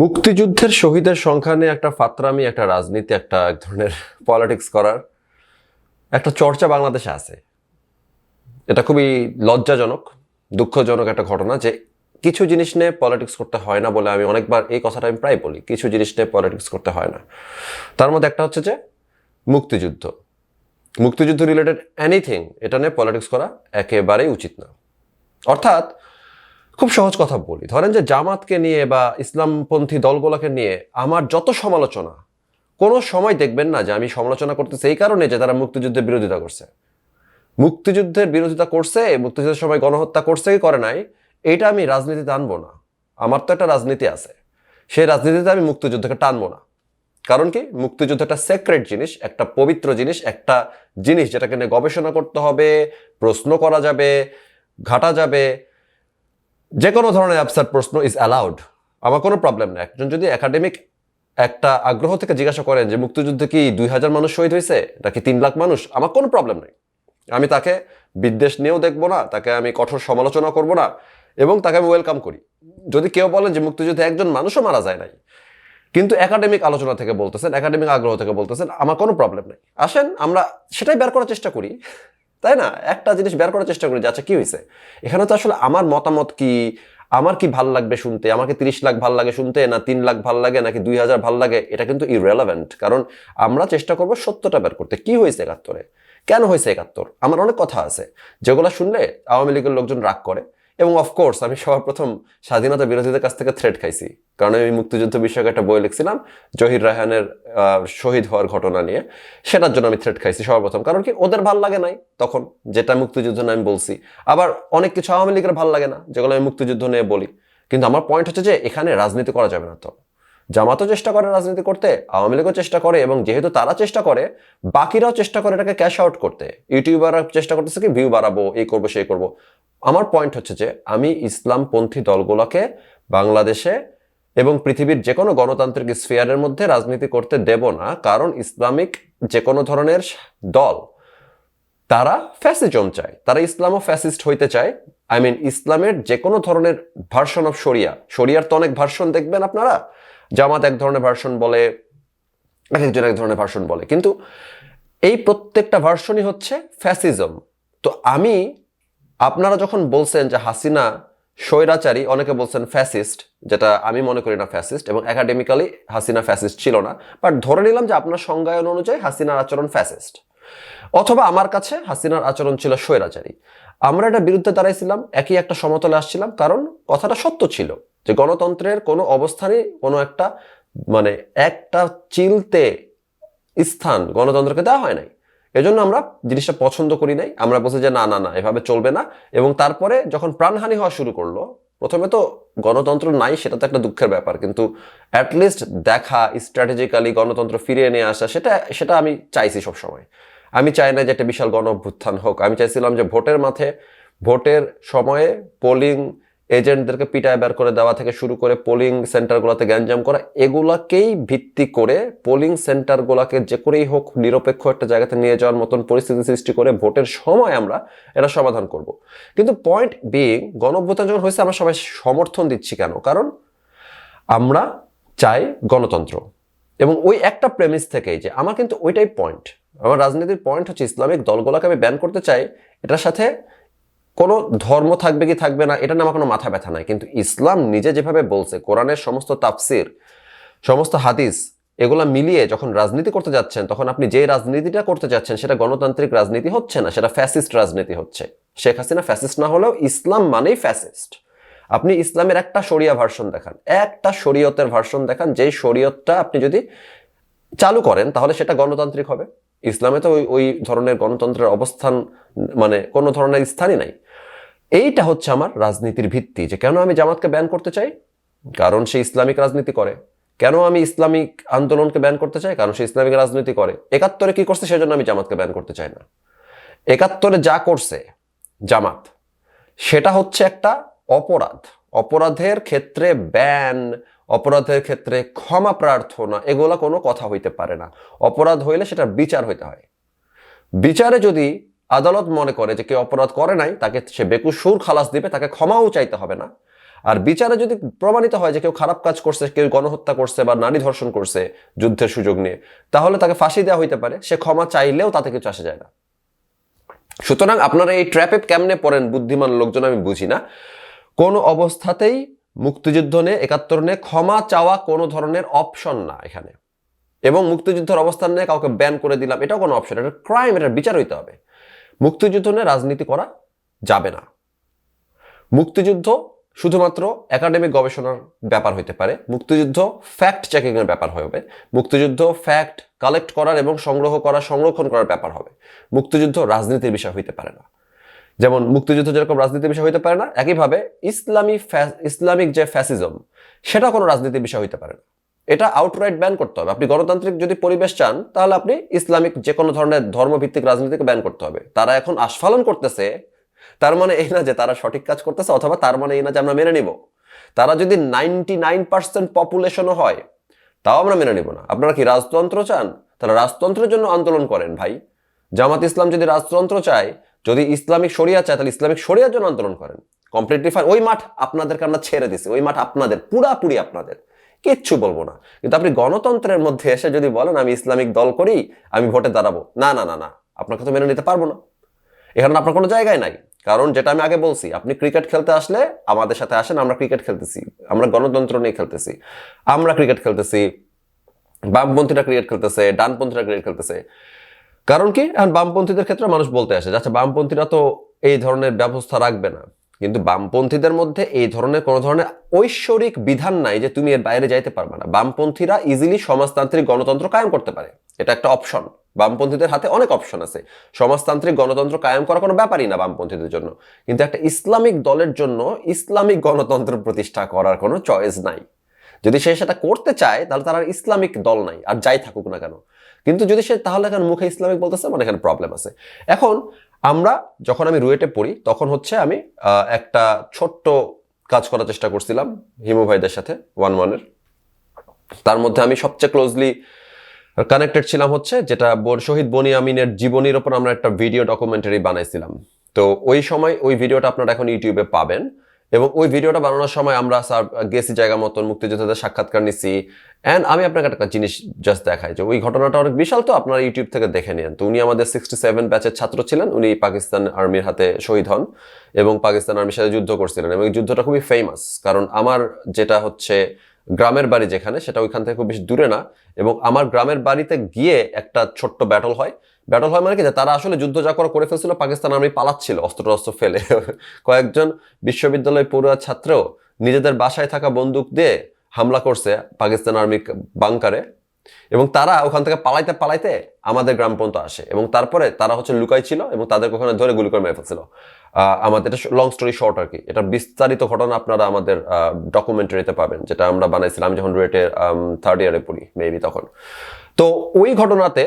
মুক্তিযুদ্ধের শহীদের সংখ্যা নিয়ে একটা ফাত্রামি, একটা রাজনীতি, একটা এক ধরনের পলিটিক্স করার একটা চর্চা বাংলাদেশে আছে। এটা খুবই লজ্জাজনক, দুঃখজনক একটা ঘটনা যে কিছু জিনিস নিয়ে পলিটিক্স করতে হয় না বলে আমি অনেকবার এই কথাটা আমি প্রায় বলি, কিছু জিনিস নিয়ে পলিটিক্স করতে হয় না। তার মধ্যে একটা হচ্ছে যে মুক্তিযুদ্ধ, মুক্তিযুদ্ধ রিলেটেড এনিথিং, এটা নিয়ে পলিটিক্স করা একেবারেই উচিত না। অর্থাৎ খুব সহজ কথা বলি, ধরেন যে জামাতকে নিয়ে বা ইসলামপন্থী দলগুলোকে নিয়ে আমার যত সমালোচনা, কোনো সময় দেখবেন না যে আমি সমালোচনা করতেছি এই কারণে যে তারা মুক্তিযুদ্ধের বিরোধিতা করছে। মুক্তিযুদ্ধের বিরোধিতা করছে, মুক্তিযুদ্ধের সময় গণহত্যা করছে কি করে নাই, এটা আমি রাজনীতিতে আনবো না। আমার তো একটা রাজনীতি আছে, সেই রাজনীতিতে আমি মুক্তিযুদ্ধকে টানবো না। কারণ কি, মুক্তিযুদ্ধ একটা সেক্রেট জিনিস, একটা পবিত্র জিনিস, একটা জিনিস যেটাকে নিয়ে গবেষণা করতে হবে, প্রশ্ন করা যাবে, ঘাটা যাবে, যে কোনো ধরনের অ্যাবসার্ড প্রশ্ন ইজ অ্যালাউড। আমার কোনো প্রবলেম নেই। একজন যদি একাডেমিক একটা আগ্রহ থেকে জিজ্ঞাসা করেন যে মুক্তিযুদ্ধে কি 2000 মানুষ শহীদ হয়েছে নাকি 3 লাখ মানুষ, আমার কোনো প্রবলেম নেই। আমি তাকে বিদ্বেষ নিয়েও দেখবো না, তাকে আমি কঠোর সমালোচনা করব না, এবং তাকে আমি ওয়েলকাম করি। যদি কেউ বলেন যে মুক্তিযুদ্ধে একজন মানুষও মারা যায় নাই, কিন্তু একাডেমিক আলোচনা থেকে বলতেছেন, একাডেমিক আগ্রহ থেকে বলতেছেন, আমার কোনো প্রবলেম নেই। আসেন আমরা সেটাই বের করার চেষ্টা করি, তাই না? একটা জিনিস বের করার চেষ্টা করি যে আচ্ছা কি হয়েছে এখানে। তো আসলে আমার মতামত কি, আমার কি ভাল লাগবে শুনতে, আমাকে 30 লাখ ভাল লাগে শুনতে, না 3 লাখ ভাল লাগে, নাকি 2000 ভাল লাগে, এটা কিন্তু ইররেলেভেন্ট। কারণ আমরা চেষ্টা করবো সত্যটা বের করতে। কি হয়েছে 71-এ, কেন হয়েছে 71? আমার অনেক কথা আছে যেগুলো শুনলে আওয়ামী লীগের লোকজন রাগ করে। এবং অফকোর্স আমি সবার প্রথম স্বাধীনতা বিরোধীদের কাছ থেকে থ্রেট খাইছি, কারণ আমি মুক্তিযুদ্ধ বিষয়ক একটা বই লিখছিলাম জহির রায়হানের শহীদ হওয়ার ঘটনা নিয়ে। সেটার জন্য আমি থ্রেট খাইছি সর্বপ্রথম। কারণ কি, ওদের ভাল লাগে নাই তখন যেটা মুক্তিযুদ্ধ নিয়ে আমি বলছি। আবার অনেক কিছু আওয়ামী লীগের ভাল লাগে না যেগুলো আমি মুক্তিযুদ্ধ নিয়ে বলি। কিন্তু আমার পয়েন্ট হচ্ছে যে এখানে রাজনীতি করা যাবে না। তো জামাতও চেষ্টা করে রাজনীতি করতে, আওয়ামী লীগও চেষ্টা করে, এবং যেহেতু তারা চেষ্টা করে, বাকিরাও চেষ্টা করে এটাকে ক্যাশ আউট করতে। ইউটিউবাররা চেষ্টা করতেছে কি ভিউ বাড়াবো, এই করবো সেই করবো। আমার পয়েন্ট হচ্ছে যে আমি ইসলামপন্থী দলগুলোকে বাংলাদেশে এবং পৃথিবীর যে কোনো গণতান্ত্রিক স্ফিয়ারের মধ্যে রাজনীতি করতে দেব না। কারণ ইসলামিক যে কোনো ধরনের দল, তারা ফ্যাসিজম চায়, তারা ইসলামও ফ্যাসিস্ট হইতে চায়। আই মিন ইসলামের যে কোনো ধরনের ভার্সন অফ শরিয়ার তো অনেক ভার্সন দেখবেন আপনারা। জামাত এক ধরনের ভার্সন বলে, এক একজন এক ধরনের ভার্সন বলে, কিন্তু এই প্রত্যেকটা ভার্সনই হচ্ছে ফ্যাসিজম। তো আপনারা যখন বলছেন যে হাসিনা স্বৈরাচারী, অনেকে বলছেন ফ্যাসিস্ট, যেটা আমি মনে করি না ফ্যাসিস্ট, এবং একাডেমিক্যালি হাসিনা ফ্যাসিস্ট ছিল না। বাট ধরে নিলাম যে আপনার সংজ্ঞায়ন অনুযায়ী হাসিনার আচরণ ফ্যাসিস্ট, অথবা আমার কাছে হাসিনার আচরণ ছিল স্বৈরাচারী। আমরা এটা বিরুদ্ধে দাঁড়াইছিলাম, একই একটা সমতলে আসছিলাম, কারণ কথাটা সত্য ছিল যে গণতন্ত্রের কোনো অবস্থানই, কোনো একটা মানে একটা চিলতে স্থান গণতন্ত্রকে দেওয়া হয় নাই। এজন্য আমরা জিনিসটা পছন্দ করি নাই। আমরা বলছি যে না না না, এভাবে চলবে না। এবং তারপরে যখন প্রাণহানি হওয়া শুরু করলো, প্রথমে তো গণতন্ত্র নাই, সেটা তো একটা দুঃখের ব্যাপার, কিন্তু অ্যাটলিস্ট দেখা, স্ট্র্যাটেজিক্যালি গণতন্ত্র ফিরিয়ে নিয়ে আসা, সেটা সেটা আমি চাইছি সবসময়। আমি চাই না যে একটা বিশাল গণ অভ্যুত্থান হোক। আমি চাইছিলাম যে ভোটের মাঠে, ভোটের সময়ে পোলিং এজেন্টদেরকে পিটায় বের করে দেওয়া থেকে শুরু করে পোলিং সেন্টারগুলোতে গ্যাঞ্জাম করা, এগুলাকেই ভিত্তি করে পোলিং সেন্টারগুলোকে যে করেই হোক নিরপেক্ষ একটা জায়গাতে নিয়ে যাওয়ার মতন পরিস্থিতি সৃষ্টি করে ভোটের সময় আমরা এটা সমাধান করব। কিন্তু পয়েন্ট বিং, গণ অভ্যুত্থান যখন হয়েছে আমরা সবাই সমর্থন দিচ্ছি কেন? কারণ আমরা চাই গণতন্ত্র, এবং ওই একটা প্রেমিস থেকেই যে আমার কিন্তু ওইটাই পয়েন্ট। আমার রাজনীতির পয়েন্ট হচ্ছে ইসলামিক দলগুলোকে আমি ব্যান করতে চাই। এটার সাথে কোনো ধর্ম থাকবে কি থাকবে না এটা নিয়ে আমার কোনো মাথা ব্যথা নাই, কিন্তু ইসলাম নিজে যেভাবে বলছে, কোরআনের সমস্ত তাফসির, সমস্ত হাদিস, এগুলা মিলিয়ে যখন রাজনীতি করতে যাচ্ছেন, তখন আপনি যে রাজনীতিটা করতে যাচ্ছেন সেটা গণতান্ত্রিক রাজনীতি হচ্ছে না, সেটা ফ্যাসিস্ট রাজনীতি হচ্ছে। শেখ হাসিনা ফ্যাসিস্ট না হলেও ইসলাম মানেই ফ্যাসিস্ট। আপনি ইসলামের একটা শরিয়া ভার্সন দেখান, একটা শরীয়তের ভার্সন দেখান, যেই শরীয়তটা আপনি যদি চালু করেন তাহলে সেটা গণতান্ত্রিক হবে। ইসলামে তো ওই ধরনের গণতন্ত্রের অবস্থান, মানে কোনো ধরনের স্থানই নাই। এইটা হচ্ছে আমার রাজনীতির ভিত্তি, যে কেন আমি জামাতকে ব্যান করতে চাই, কারণ সে ইসলামিক রাজনীতি করে। কেন আমি ইসলামিক আন্দোলনকে ব্যান করতে চাই, কারণ সে ইসলামিক রাজনীতি করে। 71-এ কি করছে সেজন্য আমি জামাতকে ব্যান করতে চাই না। 71-এ যা করছে জামাত, সেটা হচ্ছে একটা অপরাধ। অপরাধের ক্ষেত্রে ব্যান, অপরাধের ক্ষেত্রে ক্ষমা প্রার্থনা, এগুলা কোনো কথা হইতে পারে না। অপরাধ হইলে সেটা বিচার হইতে হয়। বিচারে যদি আদালত মনে করে যে কেউ অপরাধ করে নাই, তাকে সে বেকসুর খালাস দিবে, তাকে ক্ষমাও চাইতে হবে না। আর বিচারে যদি প্রমাণিত হয় যে কেউ খারাপ কাজ করছে, কেউ গণহত্যা করছে বা নারী ধর্ষণ করছে যুদ্ধের সুযোগ নিয়ে, তাহলে তাকে ফাঁসি দেওয়া হইতে পারে, সে ক্ষমা চাইলেও তাতে কিছু আসে যায় না। সুতরাং আপনারা এই ট্র্যাপে কেমনে পড়েন বুদ্ধিমান লোকজন আমি বুঝি না। কোন অবস্থাতেই মুক্তিযুদ্ধ নিয়ে, ৭১ নিয়ে ক্ষমা চাওয়া কোনো ধরনের অপশন না এখানে। এবং মুক্তিযুদ্ধের অবস্থান নিয়ে কাউকে ব্যান করে দিলাম, এটাও কোনো অপশন, এটা ক্রাইম, এটার বিচার হইতে হবে। মুক্তিযুদ্ধ নিয়ে রাজনীতি করা যাবে না। মুক্তিযুদ্ধ শুধুমাত্র একাডেমিক গবেষণার ব্যাপার হইতে পারে, মুক্তিযুদ্ধ ফ্যাক্ট চেকিং এর ব্যাপার হবে, মুক্তিযুদ্ধ ফ্যাক্ট কালেক্ট করার এবং সংগ্রহ করা, সংরক্ষণ করার ব্যাপার হবে। মুক্তিযুদ্ধ রাজনীতির বিষয় হইতে পারে না। যেমন মুক্তিযুদ্ধ যেরকম রাজনীতির বিষয় হইতে পারে না, একইভাবে ইসলামিক যে ফ্যাসিজম, সেটা কোনো রাজনীতির বিষয় হইতে পারে না। এটা আউটরাইট ব্যান করতে হবে। আপনি গণতান্ত্রিক যদি পরিবেশ চান, তাহলে আপনি ইসলামিক যে কোনো ধরনের ধর্মভিত্তিক রাজনীতিকে ব্যান করতে হবে। তারা এখন আস্ফালন করতেছে, তার মানে এই না যে তারা সঠিক কাজ করতেছে, অথবা তার মানে এই না যে আমরা মেনে নিব। তারা যদি 99% পপুলেশনও হয়, তাও আমরা মেনে নিব না। আপনারা কি রাজতন্ত্র চান? তাহলে রাজতন্ত্রের জন্য আন্দোলন করেন ভাই। জামাত ইসলাম যদি রাজতন্ত্র চায়, যদি ইসলামিক শরিয়া চায়, তাহলে ইসলামিক শরিয়ার জন্য আন্দোলন করেন। Completely fine. ওই মাঠ আপনাদেরকে আমরা ছেড়ে দিছি, ওই মাঠ আপনাদের, পুরাপুরি আপনাদের, কিচ্ছু বলবো না। কিন্তু আপনি গণতন্ত্রের মধ্যে এসে যদি বলেন আমি ইসলামিক দল করি, আমি ভোটে দাঁড়াবো, না না না না, আপনাকে তো মেনে নিতে পারবো না। এখানে আপনার কোনো জায়গায় নাই। কারণ যেটা আমি আগে বলছি, আপনি ক্রিকেট খেলতে আসলে আমাদের সাথে আসেন, আমরা ক্রিকেট খেলতেছি, আমরা গণতন্ত্র নিয়ে খেলতেছি, আমরা ক্রিকেট খেলতেছি, বামপন্থীরা ক্রিকেট খেলতেছে, ডানপন্থীরা ক্রিকেট খেলতেছে। কারণ কি, এখন বামপন্থীদের ক্ষেত্রে মানুষ বলতে আসে, আচ্ছা বামপন্থীরা তো এই ধরনের ব্যবস্থা রাখবে না, কিন্তু বামপন্থীদের মধ্যে এই ধরনের কোনো ধরনের ঐশ্বরিক বিধান নাই যে তুমি এর বাইরে যাইতে পারবে না। বামপন্থীরা ইজিলি সমাজতান্ত্রিক গণতন্ত্র কায়েম করতে পারে, এটা একটা অপশন। বামপন্থীদের হাতে অনেক অপশন আছে, সমাজতান্ত্রিক গণতন্ত্র কায়েম করা কোনো ব্যাপারই না বামপন্থীদের জন্য। কিন্তু একটা ইসলামিক দলের জন্য ইসলামিক গণতন্ত্র প্রতিষ্ঠা করার কোনো চয়েস নাই। যদি সে সেটা করতে চায়, তাহলে তার আর ইসলামিক দল নাই, আর যাই থাকুক না কেন। কিন্তু যদি সে তাহলে এখন মুখে ইসলামিক বলতেছে, মানে এখানে প্রবলেম আছে। এখন যখন আমি রুয়েটে পড়ি, তখন হচ্ছে আমি একটা ছোট্ট কাজ করার চেষ্টা করছিলাম হিমু ভাইদের সাথে, 1-1-এর। তার মধ্যে আমি সবচেয়ে ক্লোজলি কানেক্টেড ছিলাম হচ্ছে যেটা শহীদ বনি আমিনের জীবনীর ওপর আমরা একটা ভিডিও ডকুমেন্টারি বানাইছিলাম। তো ওই সময় ওই ভিডিওটা আপনারা এখন ইউটিউবে পাবেন। এবং ওই ভিডিওটা বানানোর সময় আমরা গেছি জায়গা মতন, মুক্তিযোদ্ধাদের সাক্ষাৎকার নিছি। অ্যান্ড আমি আপনাকে একটা জিনিস জাস্ট দেখাই যে ওই ঘটনাটা অনেক বিশাল, তো আপনারা ইউটিউব থেকে দেখে নিন। তো উনি আমাদের 67 ব্যাচের ছাত্র ছিলেন, উনি পাকিস্তান আর্মির হাতে শহীদ হন এবং পাকিস্তান আর্মির সাথে যুদ্ধ করছিলেন। এবং এই যুদ্ধটা খুবই ফেমাস, কারণ আমার যেটা হচ্ছে গ্রামের বাড়ি যেখানে, সেটা ওইখান থেকে খুব বেশি দূরে না। এবং আমার গ্রামের বাড়িতে গিয়ে একটা ছোট্ট ব্যাটল হয় মানে কি, যে তারা আসলে যুদ্ধ যা করে ফেলছিল, পাকিস্তান আর্মি পালাচ্ছিল অস্ত্র ফেলে। কয়েকজন বিশ্ববিদ্যালয় পড়ুয়া ছাত্র নিজেদের বাসায় থাকা বন্দুক দিয়ে হামলা করছে পাকিস্তান আর্মি বাংকারে, এবং তারা ওখান থেকে পালাইতে আমাদের গ্রাম পর্যন্ত আসে। এবং তারপরে তারা হচ্ছে লুকাই ছিল এবং তাদেরকে ওখানে ধরে গুলি করে মেরে ফেলছিল। আমাদের এটা লং স্টোরি শর্ট আর কি। এটা বিস্তারিত ঘটনা আপনারা আমাদের ডকুমেন্টারিতে পাবেন, যেটা আমরা বানাইছিলাম আমি যখন রুয়েটের 3rd ইয়ারে পড়ি মেবি তখন। তো ওই ঘটনাতে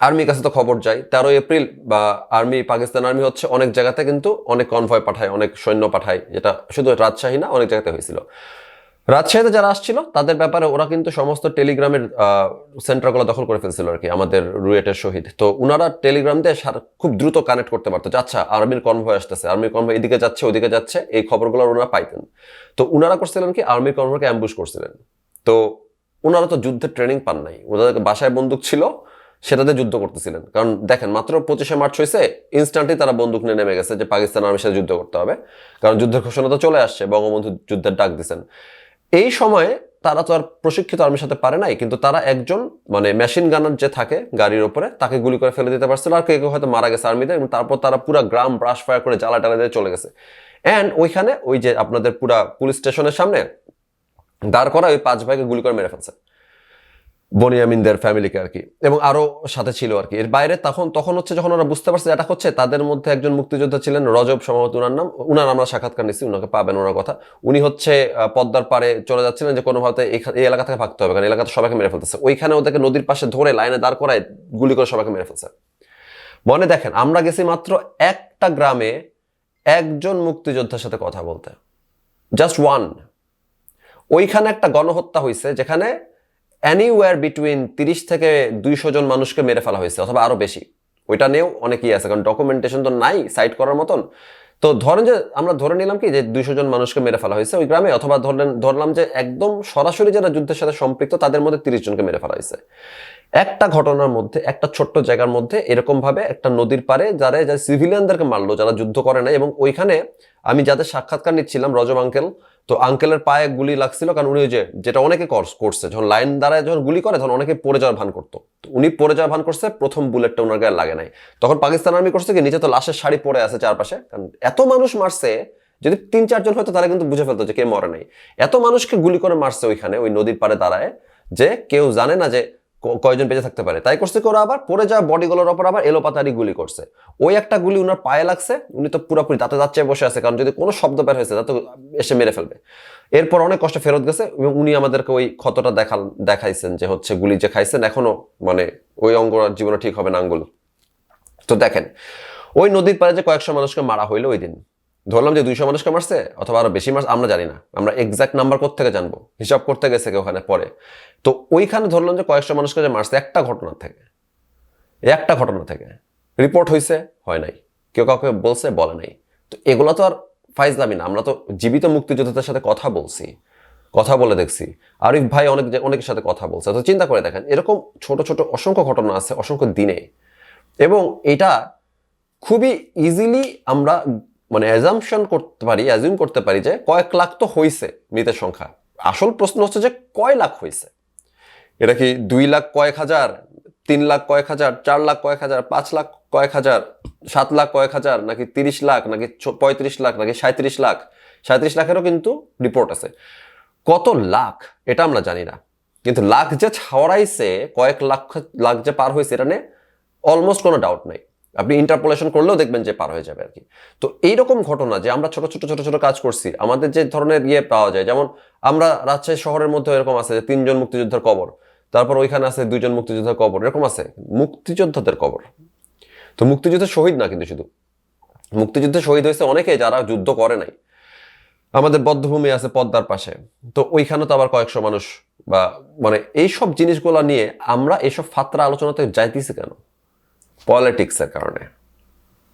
আর্মির কাছে তো খবর যায় 13 এপ্রিল, বা পাকিস্তান আর্মি হচ্ছে অনেক জায়গাতে কিন্তু অনেক কনভয় পাঠায়, অনেক সৈন্য পাঠায়, যেটা শুধু রাজশাহী না, অনেক জায়গাতে হয়েছিল। রাজশাহীতে যারা আসছিল তাদের ব্যাপারে ওরা কিন্তু সমস্ত টেলিগ্রামের সেন্টারগুলো দখল করে ফেলছিল আর কি, আমাদের রুয়েটের শহীদ। তো ওনারা টেলিগ্রাম দিয়ে খুব দ্রুত কানেক্ট করতে পারতো যে আচ্ছা আর্মির কনভয় আসতেছে, আর্মির কনভয় এদিকে যাচ্ছে ওদিকে যাচ্ছে, এই খবরগুলো ওনারা পাইতেন। তো ওনারা করছিলেন কি, আর্মির কনভয়কে অ্যাম্বুশ করছিলেন। তো ওনারা তো যুদ্ধের ট্রেনিং পান নাই, ওনাদের বাসায় বন্দুক ছিল, সেটাতে যুদ্ধ করতেছিলেন। কারণ দেখেন মাত্র 25শে মার্চ হয়েছে, ইনস্ট্যান্টলি তারা বন্দুক নিয়ে নেমে গেছে যে পাকিস্তান আর্মির সাথে যুদ্ধ করতে হবে, কারণ যুদ্ধের ঘোষণা তো চলে আসছে, বঙ্গবন্ধু যুদ্ধের ডাক দিচ্ছেন। এই সময়ে তারা তো আর প্রশিক্ষিত আর্মির সাথে পারে নাই, কিন্তু তারা একজন মানে মেশিন গানার যে থাকে গাড়ির উপরে, তাকে গুলি করে ফেলে দিতে পারছিল, আর কেউ হয়তো মারা গেছে আর্মিতে। এবং তারপর তারা পুরো গ্রাম ব্রাশ ফায়ার করে জ্বালা টালা দিয়ে চলে গেছে। অ্যান্ড ওইখানে ওই যে আপনাদের পুরা পুলিশ স্টেশনের সামনে দাঁড় করা ওই 5 ভাইকে গুলি করে মেরে ফেলছে, বনিয়ামিনদের ফ্যামিলিকে আর কি, এবং আরো সাথে ছিল আর কি। এর বাইরে তখন হচ্ছে যখন ওরা বুঝতে পারছে এটা হচ্ছে, তাদের মধ্যে একজন মুক্তিযোদ্ধা ছিলেন রজব, সম্ভবত উনার নাম, উনার আমরা সাক্ষাৎকার নিচ্ছি, উনাকে পাবেন ওনার কথা। উনি হচ্ছে পদ্মার পাড়ে চলে যাচ্ছিলেন যে কোনোভাবে এই এলাকা থেকে ভাগতে হবে, কারণ এলাকাতে সবাইকে মেরে ফেলতেছে। ওইখানে ওদেরকে নদীর পাশে ধরে লাইনে দাঁড় করায় গুলি করে সবাইকে মেরে ফেলছে। মনে দেখেন, আমরা গেছি মাত্র একটা গ্রামে একজন মুক্তিযোদ্ধার সাথে কথা বলতে, জাস্ট ওয়ান। ওইখানে একটা গণহত্যা হয়েছে, যেখানে এনিওয়্যার বিটুইন 30 থেকে 200 জন মানুষকে মেরে ফেলা হয়েছে, অথবা আরো বেশি। ওইটা নিয়েও অনেকই আছে, কারণ ডকুমেন্টেশন তো নাই সাইট করার মতন। তো ধরেন যে আমরা ধরে নিলাম কি যে 200 জন মানুষকে মেরে ফেলা হয়েছে ওই গ্রামে, অথবা ধরলাম যে একদম সরাসরি যারা যুদ্ধের সাথে সম্পৃক্ত তাদের মধ্যে 30 জনকে মেরে ফেলা হয়েছে। একটা ঘটনার মধ্যে, একটা ছোট্ট জায়গার মধ্যে এরকম ভাবে একটা নদীর পারে যারা সিভিলিয়ানদেরকে মারলো, যারা যুদ্ধ করে না। এবং ওইখানে আমি যাদের সাক্ষাৎকার নিচ্ছিলাম, রজব আঙ্কেল, তো আঙ্কেলের পায়ে গুলি লাগছিল, কারণ উনি যেটা অনেকে করছে, যখন লাইন দ্বারায় যখন গুলি করে তখন অনেকে পড়ে যাওয়ার ভান করতো, উনি পড়ে যাওয়ার ভান করছে, প্রথম বুলেটটা ওনার গায়ে লাগে নাই। তখন পাকিস্তান আর্মি করছে কি, নিচে তো লাশের শাড়ি পড়ে আছে চারপাশে, কারণ এত মানুষ মারছে, যদি 3-4 জন হয়তো তারা কিন্তু বুঝে ফেলতো যে কে মরে নাই। এত মানুষকে গুলি করে মারছে ওইখানে, ওই নদীর পাড়ে দাঁড়ায়, যে কেউ জানে না যে কয়জন বেঁচে থাকতে পারে। তাই করছে কি ওরা আবার পড়ে যাওয়া বডিগুলোর ওপর আবার এলোপাতারি গুলি করছে। ওই একটা গুলি উনার পায়ে লাগছে, উনি তো পুরোপুরি দাঁতে দাঁত চেয়ে বসে আছে, কারণ যদি কোনো শব্দ বের হয়েছে তাতে এসে মেরে ফেলবে। এরপর অনেক কষ্ট ফেরত গেছে এবং উনি আমাদেরকে ওই ক্ষতটা দেখাইছেন যে হচ্ছে গুলি যে খাইছেন এখনো মানে ওই অঙ্গ জীবনে ঠিক হবে না আঙ্গুল। তো দেখেন ওই নদীর পাড়ে যে কয়েকশো মানুষকে মারা হইলো ওই দিন, ধরলাম যে 200 মানুষকে মারছে অথবা আরো বেশি মারছে, আমরা জানি না, আমরা এক্সাক্ট নাম্বার কোত্থেকে জানবো, হিসাব করতে গেছে কেউ ওখানে পরে। তো ওইখানে ধরলাম যে কয়েকশো মানুষকে যে মারছে একটা ঘটনা থেকে রিপোর্ট হয়েছে, হয় নাই, কেউ কাউকে বলছে, বলে নাই। তো এগুলো তো আর ফাইজলামি না, আমরা তো জীবিত মুক্তিযোদ্ধাদের সাথে কথা বলে দেখছি, আরিফ ভাই অনেকের সাথে কথা বলছে। তো চিন্তা করে দেখেন এরকম ছোট ছোট অসংখ্য ঘটনা আছে অসংখ্য দিনে, এবং এটা খুবই ইজিলি আমরা মানে অ্যাজাম্পশন করতে পারি যে কয়েক লাখ তো হয়েছে মৃতের সংখ্যা। আসল প্রশ্ন হচ্ছে যে কয় লাখ হয়েছে, এটা কি 2 লাখ কয়েক হাজার, 3 লাখ কয়েক হাজার, 4 লাখ কয়েক হাজার, 5 লাখ কয়েক হাজার, 7 লাখ কয়েক হাজার, নাকি 30 লাখ, নাকি 35 লাখ, নাকি 37 লাখ? 37 লাখেরও কিন্তু রিপোর্ট আছে। কত লাখ এটা আমরা জানি না, কিন্তু লাখ যে ছাওয়ারাইছে, কয়েক লাখ যে পার হয়েছে, এটা নিয়ে অলমোস্ট কোনো ডাউট নাই। আপনি ইন্টারপোলেশন করলেও দেখবেন যে পার হয়ে যাবে আর কি। তো এইরকম ঘটনা যে আমরা ছোট ছোট কাজ করছি, আমাদের যে ধরনের পাওয়া যায়, যেমন আমরা রাজশাহী শহরের মধ্যে এরকম আছে যে 3 জন মুক্তিযোদ্ধার কবর, তারপর ওইখানে আছে 2 জন মুক্তিযোদ্ধার কবর, এরকম আছে মুক্তিযোদ্ধাদের কবর। তো মুক্তিযুদ্ধের শহীদ না, কিন্তু শুধু মুক্তিযুদ্ধে শহীদ হয়েছে অনেকে যারা যুদ্ধ করে নাই। আমাদের বদ্ধভূমি আছে পদ্মার পাশে, তো ওইখানে তো আবার কয়েকশো মানুষ, বা মানে এইসব জিনিসগুলো নিয়ে আমরা এইসব ফাত্রা আলোচনাতে যাইতেছি কেন? পলিটিক্সের কারণে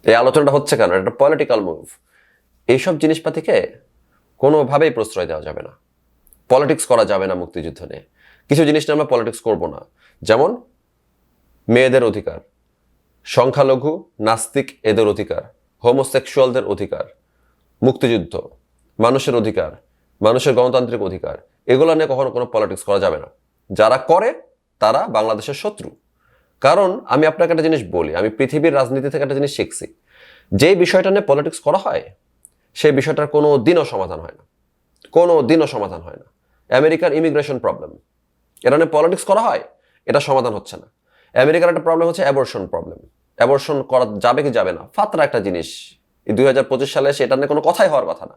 এই আলোচনাটা হচ্ছে কেন? এটা পলিটিক্যাল মুভ। এইসব জিনিসপাতিকে কোনোভাবেই প্রশ্রয় দেওয়া যাবে না, পলিটিক্স করা যাবে না মুক্তিযুদ্ধ নিয়ে। কিছু জিনিস নিয়ে আমরা পলিটিক্স করব না, যেমন মেয়েদের অধিকার, সংখ্যালঘু নাস্তিক এদের অধিকার, হোমোসেক্সুয়ালদের অধিকার, মুক্তিযুদ্ধ, মানুষের অধিকার, মানুষের গণতান্ত্রিক অধিকার, এগুলো নিয়ে কখনো কোনো পলিটিক্স করা যাবে না। যারা করে তারা বাংলাদেশের শত্রু। কারণ আমি আপনাকে একটা জিনিস বলি, আমি পৃথিবীর রাজনীতি থেকে একটা জিনিস শিখছি, যেই বিষয়টা নিয়ে পলিটিক্স করা হয় সেই বিষয়টার কোনো দিনও সমাধান হয় না। আমেরিকার ইমিগ্রেশন প্রবলেম, এটা নিয়ে পলিটিক্স করা হয়, এটা সমাধান হচ্ছে না। আমেরিকার একটা প্রবলেম হচ্ছে অ্যাবর্শন প্রবলেম, অ্যাবর্শন করা যাবে কি যাবে না, ফাতরা একটা জিনিস। এই 2025 সালে সেটা নিয়ে কোনো কথাই হওয়ার কথা না,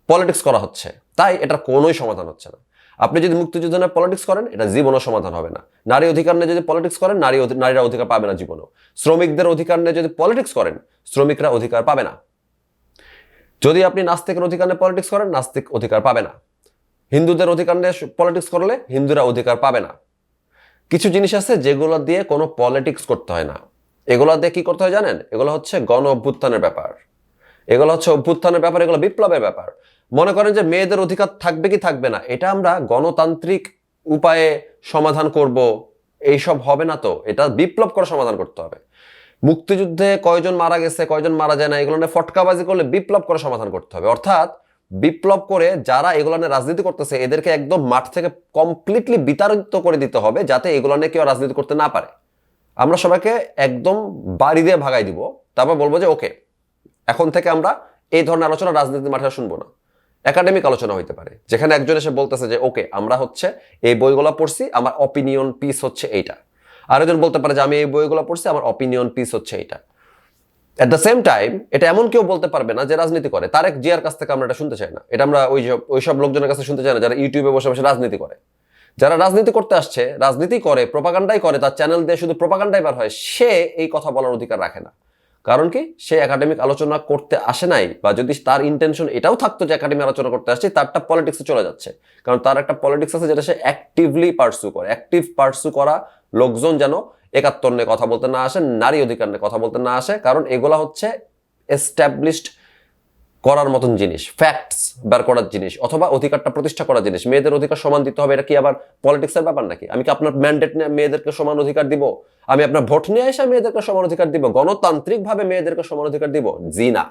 পলিটিক্স করা হচ্ছে, তাই এটার কোনোই সমাধান হচ্ছে না। আপনি যদি মুক্তিযুদ্ধ নিয়ে পলিটিক্স করেন, এটা জীবনও সমাধান হবে না। নারী অধিকার নিয়ে যদি পলিটিক্স করেন, নারীরা অধিকার পাবে না জীবনও। শ্রমিকদের অধিকার নিয়ে যদি পলিটিক্স করেন, শ্রমিকরা অধিকার পাবে না। যদি আপনি নাস্তিকের অধিকার নিয়ে পলিটিক্স করেন, নাস্তিক অধিকার পাবে না। হিন্দুদের অধিকার নিয়ে পলিটিক্স করলে হিন্দুরা অধিকার পাবে না। কিছু জিনিস আছে যেগুলো দিয়ে কোনো পলিটিক্স করতে হয় না। এগুলো দিয়ে কি করতে হয় জানেন? এগুলো হচ্ছে গণ অভ্যুত্থানের ব্যাপার, এগুলো বিপ্লবের ব্যাপার। মনে করেন যে মেয়েদের অধিকার থাকবে কি থাকবে না, এটা আমরা গণতান্ত্রিক উপায়ে সমাধান করব, এইসব হবে না। তো এটা বিপ্লব করে সমাধান করতে হবে। মুক্তিযুদ্ধে কয়জন মারা গেছে, কয়জন মারা যায় না, এগুলো নিয়ে ফটকাবাজি করলে বিপ্লব করে সমাধান করতে হবে। অর্থাৎ বিপ্লব করে যারা এগুলো নিয়ে রাজনীতি করতেছে এদেরকে একদম মাঠ থেকে কমপ্লিটলি বিতাড়িত করে দিতে হবে, যাতে এগুলো নিয়ে কেউ রাজনীতি করতে না পারে। আমরা সবাইকে একদম বাড়ি দিয়ে ভাগাই দিব, তারপর বলবো যে ওকে, এখন থেকে আমরা এই ধরনের আলোচনা রাজনীতির মাঠে শুনবো না। একাডেমিক আলোচনা হইতে পারে, যেখানে একজন এসে বলতেছে যে ওকে, আমরা হচ্ছে এই বইগুলো পড়ছি, আমার অপিনিয়ন পিস হচ্ছে এইটা। আরেকজন বলতে পারে যে আমি এই বইগুলো পড়ছি, আমার অপিনিয়ন পিস হচ্ছে এইটা। এট দ্য সেম টাইম এটা এমন কেউ বলতে পারবে না যে রাজনীতি করে। তারেক জিয়ার কাছ থেকে আমরা এটা শুনতে চাই না, এটা আমরা ওইসব লোকজনের কাছে শুনতে চাই না যারা ইউটিউবে বসে বসে রাজনীতি করে। যারা রাজনীতি করতে আসছে, রাজনীতি করে, প্রোপাগান্ডাই করে, তার চ্যানেল দিয়ে শুধু প্রোপাগান্ডাই বার হয়, সে এই কথা বলার অধিকার রাখে না। কারণ কি? সে একাডেমিক আলোচনা করতে আসে নাই, বা যদি তার ইন্টেনশন এটাও থাকতো যে একাডেমিক আলোচনা করতে আসছে, তারটা পলিটিক্সে চলে যাচ্ছে। কারণ তার একটা পলিটিক্স আছে যেটা সে অ্যাক্টিভলি পার্সু করে। অ্যাক্টিভ পার্সু করা লোকজন যেন 71 নিয়ে কথা বলতে না আসে, নারী অধিকার নিয়ে কথা বলতে না আসে, কারণ এগুলা হচ্ছে এস্টাবলিশড করার মতন জিনিস, ফ্যাক্টস বের করার জিনিস, অথবা অধিকারটা প্রতিষ্ঠা করার জিনিস। মেয়েদের অধিকার সমান দিতে হবে, এটা কি আবার পলিটিক্সের ব্যাপার নাকি? আমি কি আপনার ম্যান্ডেট নিয়ে মেয়েদেরকে সমান অধিকার দিব? আমি আপনার ভোট নিয়ে এসে মেয়েদেরকে সমান অধিকার দিব? গণতান্ত্রিক ভাবে মেয়েদেরকে সমান অধিকার দিব? জি না।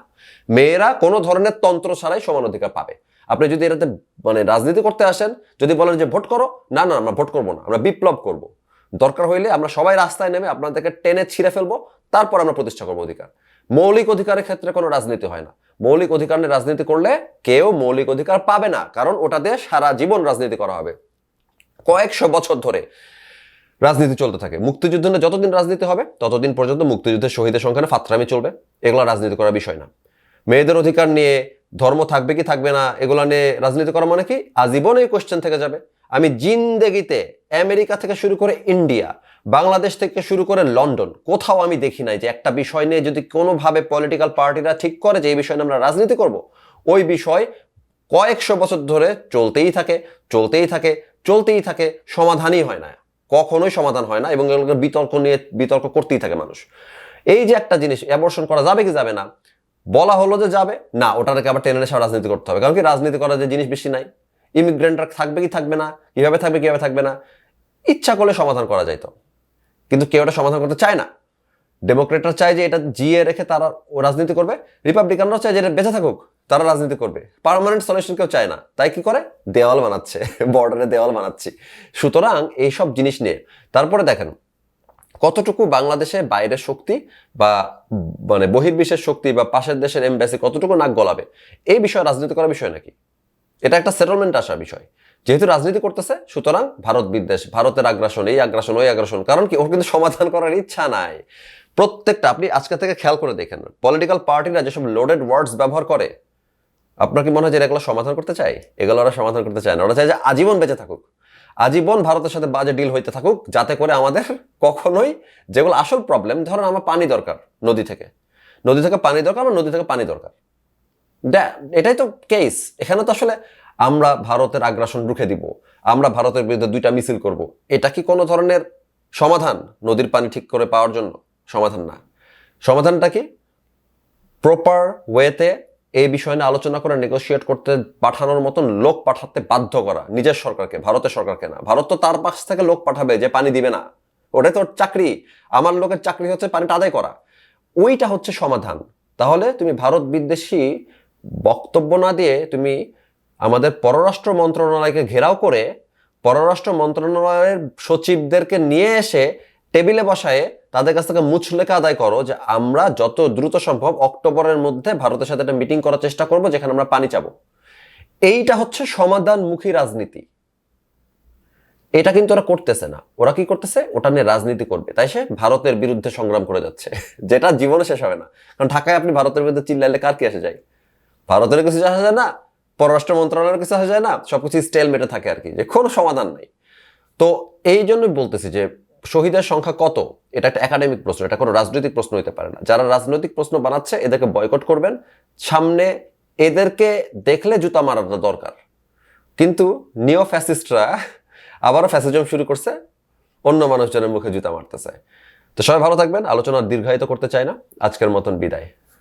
মেয়েরা কোনো ধরনের তন্ত্র ছাড়াই সমান অধিকার পাবে। আপনি যদি এটাতে মানে রাজনীতি করতে আসেন, যদি বলেন যে ভোট করো, না না আমরা ভোট করবো না, আমরা বিপ্লব করব। দরকার হইলে আমরা সবাই রাস্তায় নেমে আপনাদেরকে টেনে ছিঁড়ে ফেলবো, তারপর আমরা প্রতিষ্ঠা করবো অধিকার। মৌলিক অধিকারের ক্ষেত্রে কোনো রাজনীতি হয় না। মৌলিক অধিকার নিয়ে রাজনীতি করলে কেউ মৌলিক অধিকার পাবে না, কারণ ওটা দিয়ে সারা জীবন রাজনীতি করা হবে। কয়েকশো বছর ধরে রাজনীতি চলতে থাকে। মুক্তিযুদ্ধ নিয়ে যতদিন রাজনীতি হবে ততদিন পর্যন্ত মুক্তিযুদ্ধের শহীদের সংখ্যা ফাত্রামি চলবে। এগুলো রাজনীতি করার বিষয় না। মেয়েদের অধিকার নিয়ে ধর্ম থাকবে কি থাকবে না এগুলো নিয়ে রাজনীতি করা মানে কি আজীবন এই কোশ্চেন থেকে যাবে। আমি জিন্দেগিতে আমেরিকা থেকে শুরু করে ইন্ডিয়া, বাংলাদেশ থেকে শুরু করে লন্ডন, কোথাও আমি দেখি নাই যে একটা বিষয় নিয়ে যদি কোনোভাবে পলিটিক্যাল পার্টিরা ঠিক করে যে এই বিষয় নিয়ে আমরা রাজনীতি করব, ওই বিষয় কয়েকশো বছর ধরে চলতেই থাকে চলতেই থাকে চলতেই থাকে, সমাধানই হয় না, কখনোই সমাধান হয় না, এবং এগুলোকে বিতর্ক নিয়ে বিতর্ক করতেই থাকে মানুষ। এই যে একটা জিনিস অ্যাবর্শন করা যাবে কি যাবে না, বলা হলো যে যাবে না, ওটাকে আবার টেনে এসে রাজনীতি করতে হবে। কারণ কি রাজনীতি করার যে জিনিস বেশি নাই। ইমিগ্রেন্টরা থাকবে কি থাকবে না, কিভাবে থাকবে কিভাবে থাকবে না, ইচ্ছা করলে সমাধান করা যাইতো, কিন্তু কেউ এটা সমাধান করতে চায় না। ডেমোক্রেটরা চায় যে এটা জিয়ে রেখে তারা রাজনীতি করবে, রিপাবলিকানরাও চায় যে এটা বেঁচে থাকুক, তারা রাজনীতি করবে। পার্মানেন্ট সলিউশন কেউ চায় না, তাই কি করে দেওয়াল বানাচ্ছে, বর্ডারে দেওয়াল বানাচ্ছি। সুতরাং এইসব জিনিস নিয়ে তারপরে দেখেন কতটুকু বাংলাদেশে বাইরের শক্তি বা মানে বহির্বিশ্বের শক্তি বা পাশের দেশের এমবাসি কতটুকু নাক গলাবে, এই বিষয়ে রাজনীতি করার বিষয় নাকি? এটা একটা সেটেলমেন্ট আসার বিষয়। যেহেতু রাজনীতি করতেছে, সুতরাং ভারত বিদ্বেষ, ভারতের আগ্রাসন, এই আগ্রাসন ওই আগ্রাসন, কারণ কি ওর কিন্তু সমাধান করার ইচ্ছা নাই। প্রত্যেকটা আপনি আজকে থেকে খেয়াল করে দেখেন, পলিটিক্যাল পার্টিরা যেসব লোডেড ওয়ার্ডস ব্যবহার করে, আপনার কি মনে হয় যে এগুলো সমাধান করতে চায়? এগুলো ওরা সমাধান করতে চায় না। ওরা চায় যে আজীবন বেঁচে থাকুক, আজীবন ভারতের সাথে বাজে ডিল হইতে থাকুক, যাতে করে আমাদের কখনোই যেগুলো আসল প্রবলেম, ধরেন আমার পানি দরকার, নদী থেকে পানি দরকার, আমার নদী থেকে পানি দরকার, এটাই তো কেস। এখানে তো আসলে আমরা ভারতের আগ্রাসন রুখে দিব, আমরা ভারতের বিরুদ্ধে 2টা মিছিল করব, এটা কি কোনো ধরনের সমাধান? নদীর পানি ঠিক করে পাওয়ার জন্য সমাধান না। সমাধানটা কি? প্রপার ওয়েতে এই বিষয় নিয়ে আলোচনা করে নেগোশিয়েট করতে পাঠানোর মতন লোক পাঠাতে বাধ্য করা, নিজের সরকারকে, ভারতের সরকারকে না। ভারত তো তার পাশ থেকে লোক পাঠাবে যে পানি দিবে না, ওটাই তোর চাকরি। আমার লোকের চাকরি হচ্ছে পানিটা আদায় করা, ওইটা হচ্ছে সমাধান। তাহলে তুমি ভারত বিদ্বেষী বক্তব্য না দিয়ে তুমি আমাদের পররাষ্ট্র মন্ত্রণালয়কে ঘেরাও করে পররাষ্ট্র মন্ত্রণালয়ের সচিবদেরকে নিয়ে এসে টেবিলে বসায় তাদের কাছ থেকে মুচলেখা আদায় করো যে আমরা যত দ্রুত সম্ভব অক্টোবরের মধ্যে ভারতের সাথে একটা মিটিং করার চেষ্টা করব যেখানে আমরা পানি চাবো। এইটা হচ্ছে সমাধানমুখী রাজনীতি। এটা কিন্তু ওরা করতেছে না। ওরা কি করতেছে? ওটা নিয়ে রাজনীতি করবে, তাই সে ভারতের বিরুদ্ধে সংগ্রাম করে যাচ্ছে, যেটা জীবনে শেষ হবে না। কারণ ঢাকায় আপনি ভারতের বিরুদ্ধে চিল্লাইলে কার কি আসে যায়? ভারতের কিছু আসা যায় না, পররাষ্ট্র মন্ত্রণালয়ের কিছু আসা যায় না, সবকিছু স্টেল মেটে থাকে আর কি, যে কোনো সমাধান নাই। তো এই জন্যই বলতেছি যে শহীদের সংখ্যা কত, এটা একটা একাডেমিক প্রশ্ন, এটা কোনো রাজনৈতিক প্রশ্ন হতে পারে না। যারা রাজনৈতিক প্রশ্ন বানাচ্ছে এদেরকে বয়কট করবেন, সামনে এদেরকে দেখলে জুতা মারাটা দরকার। কিন্তু নিও ফ্যাসিস্টরা আবারও ফ্যাসিজম শুরু করছে, অন্য মানুষজনের মুখে জুতা মারতেছে। তো সবাই ভালো থাকবেন। আলোচনা দীর্ঘায়িত করতে চাই না, আজকের মতন বিদায়।